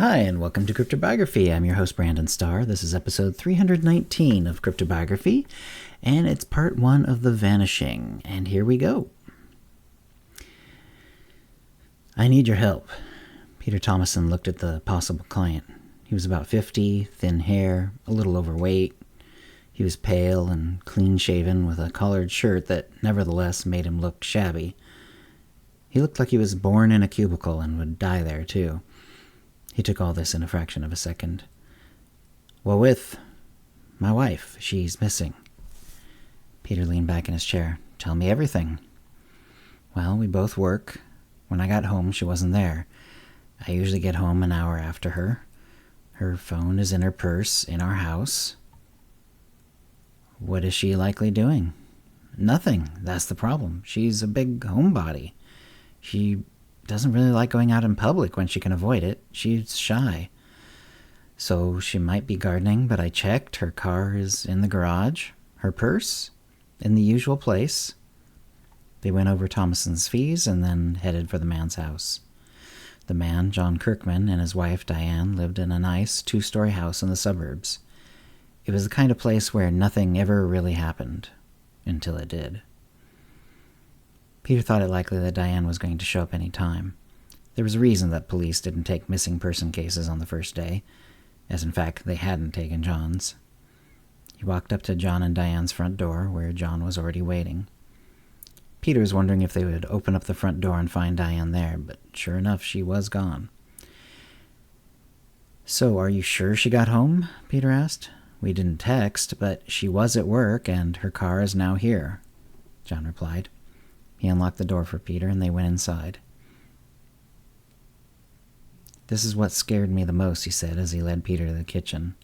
Hi, and welcome to CryptoBiography. I'm your host, Brandon Starr. This is episode 319 of CryptoBiography, and it's part 1 of The Vanishing. And here we go. I need your help. Peter Thomason looked at the possible client. He was about 50, thin hair, a little overweight. He was pale and clean-shaven with a collared shirt that nevertheless made him look shabby. He looked like he was born in a cubicle and would die there, too. He took all this in a fraction of a second. Well, with my wife. She's missing. Peter leaned back in his chair. Tell me everything. Well, we both work. When I got home, she wasn't there. I usually get home an hour after her. Her phone is in her purse in our house. What is she likely doing? Nothing. That's the problem. She's a big homebody. She doesn't really like going out in public when she can avoid it. She's shy. So she might be gardening, but I checked. Her car is in the garage. Her purse? In the usual place. They went over Thomason's fees and then headed for the man's house. The man, John Kirkman, and his wife, Diane, lived in a nice 2-story house in the suburbs. It was the kind of place where nothing ever really happened. Until it did. Peter thought it likely that Diane was going to show up any time. There was a reason that police didn't take missing person cases on the first day, as in fact they hadn't taken John's. He walked up to John and Diane's front door, where John was already waiting. Peter was wondering if they would open up the front door and find Diane there, but sure enough, she was gone. So, are you sure she got home? Peter asked. We didn't text, but she was at work, and her car is now here, John replied. He unlocked the door for Peter, and they went inside. This is what scared me the most, he said as he led Peter to the kitchen.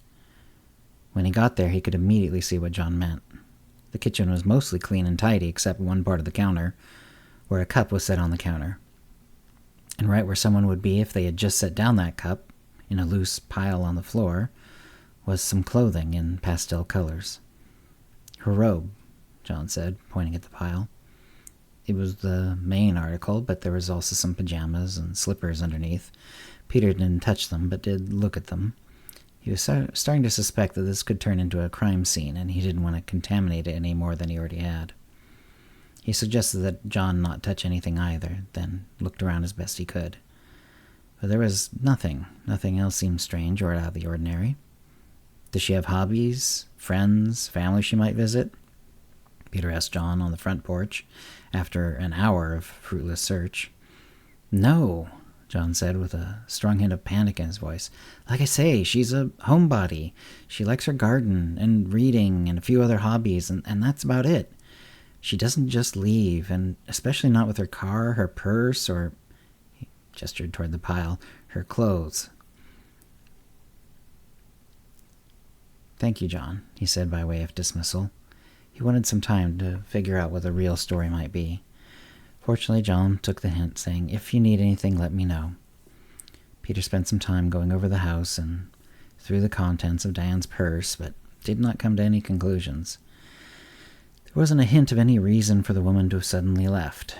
When he got there, he could immediately see what John meant. The kitchen was mostly clean and tidy, except one part of the counter, where a cup was set on the counter. And right where someone would be if they had just set down that cup, in a loose pile on the floor, was some clothing in pastel colors. Her robe, John said, pointing at the pile. It was the main article, but there was also some pajamas and slippers underneath. Peter didn't touch them, but did look at them. He was starting to suspect that this could turn into a crime scene, and he didn't want to contaminate it any more than he already had. He suggested that John not touch anything either, then looked around as best he could. But there was nothing. Nothing else seemed strange or out of the ordinary. Does she have hobbies, friends, family she might visit? Peter asked John on the front porch, after an hour of fruitless search. No, John said with a strong hint of panic in his voice. Like I say, she's a homebody. She likes her garden and reading and a few other hobbies, and that's about it. She doesn't just leave, and especially not with her car, her purse, or, he gestured toward the pile, her clothes. Thank you, John, he said by way of dismissal. He wanted some time to figure out what the real story might be. Fortunately, John took the hint, saying, If you need anything, let me know. Peter spent some time going over the house and through the contents of Diane's purse, but did not come to any conclusions. There wasn't a hint of any reason for the woman to have suddenly left.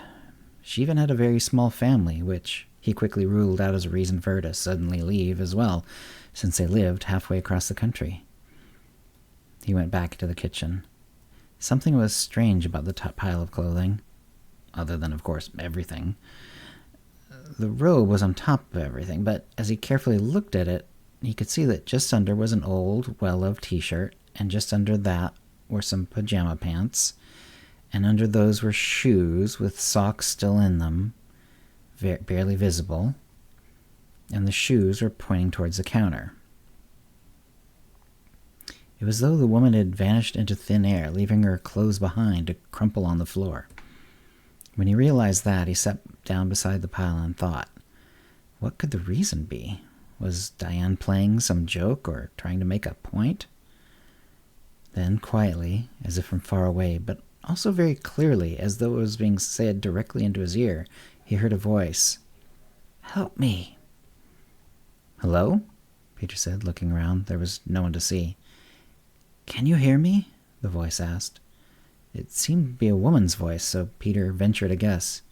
She even had a very small family, which he quickly ruled out as a reason for her to suddenly leave as well, since they lived halfway across the country. He went back into the kitchen. Something was strange about the top pile of clothing, other than, of course, everything. The robe was on top of everything, but as he carefully looked at it, he could see that just under was an old, well-loved t-shirt, and just under that were some pajama pants, and under those were shoes with socks still in them, barely visible, and the shoes were pointing towards the counter. It was as though the woman had vanished into thin air, leaving her clothes behind to crumple on the floor. When he realized that, he sat down beside the pile and thought, what could the reason be? Was Diane playing some joke or trying to make a point? Then, quietly, as if from far away, but also very clearly, as though it was being said directly into his ear, he heard a voice. Help me. Hello? Peter said, looking around. There was no one to see. Can you hear me? The voice asked. It seemed to be a woman's voice, so Peter ventured a guess.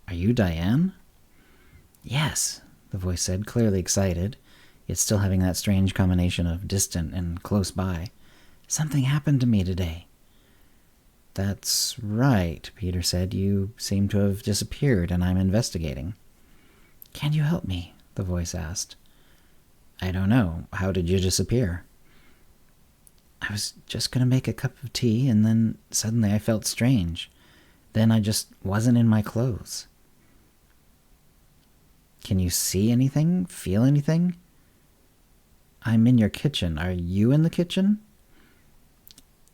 Are you Diane? Yes, the voice said, clearly excited, yet still having that strange combination of distant and close by. Something happened to me today. That's right, Peter said. You seem to have disappeared, and I'm investigating. Can you help me? The voice asked. I don't know. How did you disappear? I was just going to make a cup of tea, and then suddenly I felt strange. Then I just wasn't in my clothes. Can you see anything? Feel anything? I'm in your kitchen. Are you in the kitchen?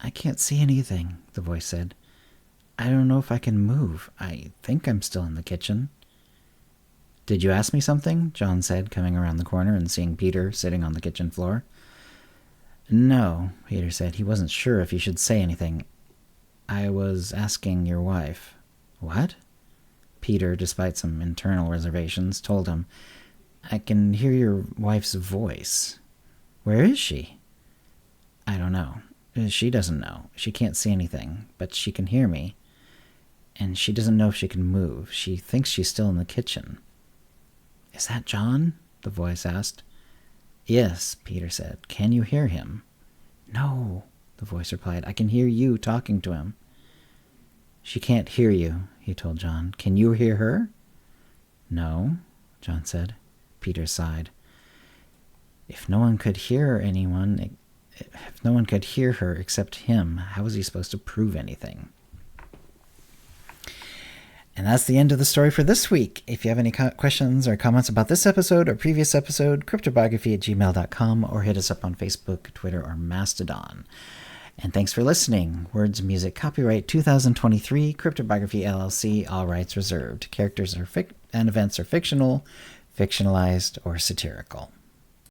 I can't see anything, the voice said. I don't know if I can move. I think I'm still in the kitchen. Did you ask me something? John said, coming around the corner and seeing Peter sitting on the kitchen floor. No, Peter said. He wasn't sure if he should say anything. I was asking your wife. What? Peter, despite some internal reservations, told him, I can hear your wife's voice. Where is she? I don't know. She doesn't know. She can't see anything, but she can hear me. And she doesn't know if she can move. She thinks she's still in the kitchen. Is that John? The voice asked. Yes, Peter said. Can you hear him? No, the voice replied. I can hear you talking to him. She can't hear you, he told John. Can you hear her? No, John said. Peter sighed. If no one could hear her except him, how was he supposed to prove anything? And that's the end of the story for this week. If you have any questions or comments about this episode or previous episode, cryptobiography@gmail.com, or hit us up on Facebook, Twitter, or Mastodon. And thanks for listening. Words, music, copyright 2023, Cryptobiography LLC, all rights reserved. Characters and events are fictional, fictionalized, or satirical.